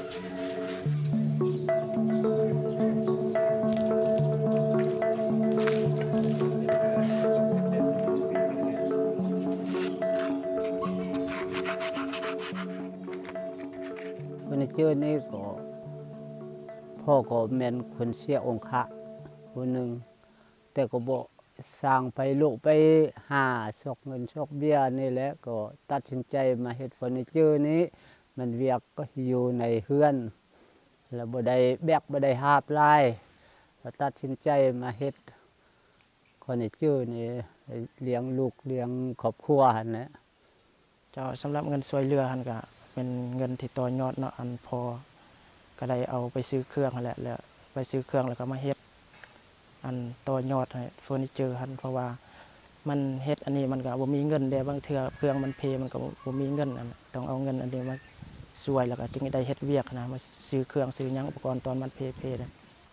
เฟอร์นิเจอร์นี่ก็พ่อก็แม่นคนเสียองค์ะผู้หนึ่งแต่ก็บ่สร้างไปลูกไปหาซอกเงินซอกเบี้ยนี่แหละก็ตัดสินใจมาเฮ็ดเฟอร์นิเจอร์นี้มันเวียกก็อยู่ในเรือนแล้วบ่ได้แบกบ่ได้หาบหลายก็ตัดสินใจมาเฮ็ดเฟอร์นิเจอร์นี่เลี้ยงลูกเลี้ยงครอบครัวหั่นแหละ เจ้าสำหรับเงินช่วยเหลือหั่นก็เป็นเงินที่ต่อยอดเนาะอันพอก็ได้เอาไปซื้อเครื่องนั่นแหละแล้วไปซื้อเครื่องแล้วก็มาเฮ็ดอันต่อยอดให้เฟอร์นิเจอร์หั่นเพราะว่ามันเฮ็ดอันนี้มันก็บ่มีเงินเด้บางเทื่อเครื่องมันเพมันก็บ่มีเงินอันต้องเอาเงินอันนี้มาช่วยแล้วก็จึงได้เฮ็ดเวียกนะมาซื้อเครื่องซื้อหยังอุปกรณ์ตอนมันเพๆนะ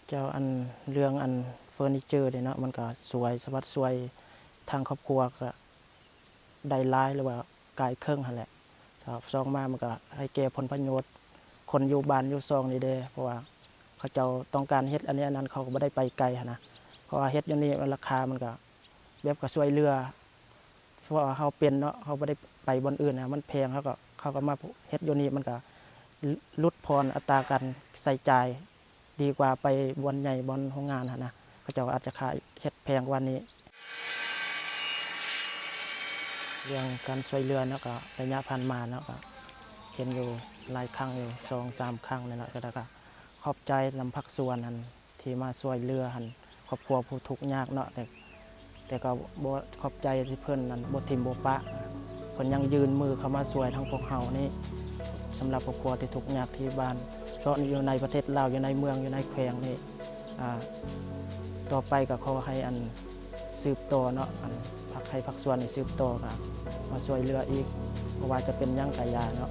เจ้าอันเรื่องอันเฟอร์นิเจอร์นี่เนาะมันก็สวยสวัสดิ์สวยทางครอบครัวก็ได้หลายหรือว่ากายเครื่องหั่นแหละครับซองมามันก็ให้แก่ผลประโยชน์คนอยู่บ้านอยู่ซองนี่เด้เพราะว่าเขาเจ้าต้องการเฮ็ดอันนี้อันนั้นเขาก็บ่ได้ไปไกลหันนะเพราะว่าเฮ็ดอยู่นี่ราคามันก็แบบก็ช่วยเหลือเพราะว่าเฮาเป็นเนาะเฮาบ่ได้ไปบ่อนอื่นนะมันแพงเขาก็มาเฮ็ดอยู่นี่มันก็ลดพรอัตราการใส่จ่ายดีกว่าไปบ่อนใหญ่บ่อนโรงงานหั่นนะเขาเจ้าอาจจะขายเฮ็ดแพงกว่านี้เรื่องการช่วยเหลือเนาะก็ระยะผ่านมาเนาะก็เห็นอยู่หลายครั้งอยู่2-3 ครั้งนี่แหละก็ขอบใจนำภาคส่วนนั้นที่มาช่วยเหลือหั่นครอบครัวผู้ทุกข์ยากเนาะแต่ก็บ่ขอบใจที่เพิ่นนั้นบ่ทิ่มบ่ปะเพิ่นยังยืนมือเข้ามาช่วยทั้งพวกเฮานี่สำหรับครอบครัวที่ทุกข์ยากที่บ้านเพราะอยู่ในประเทศลาวอยู่ในเมืองอยู่ในแขวงนี่ต่อไปก็ขอให้อันสืบต่อเนาะอันให้ภาคส่วนนี่สืบต่อก็มาช่วยเหลืออีกเพราะว่าจะเป็นหยังกะยาเนาะ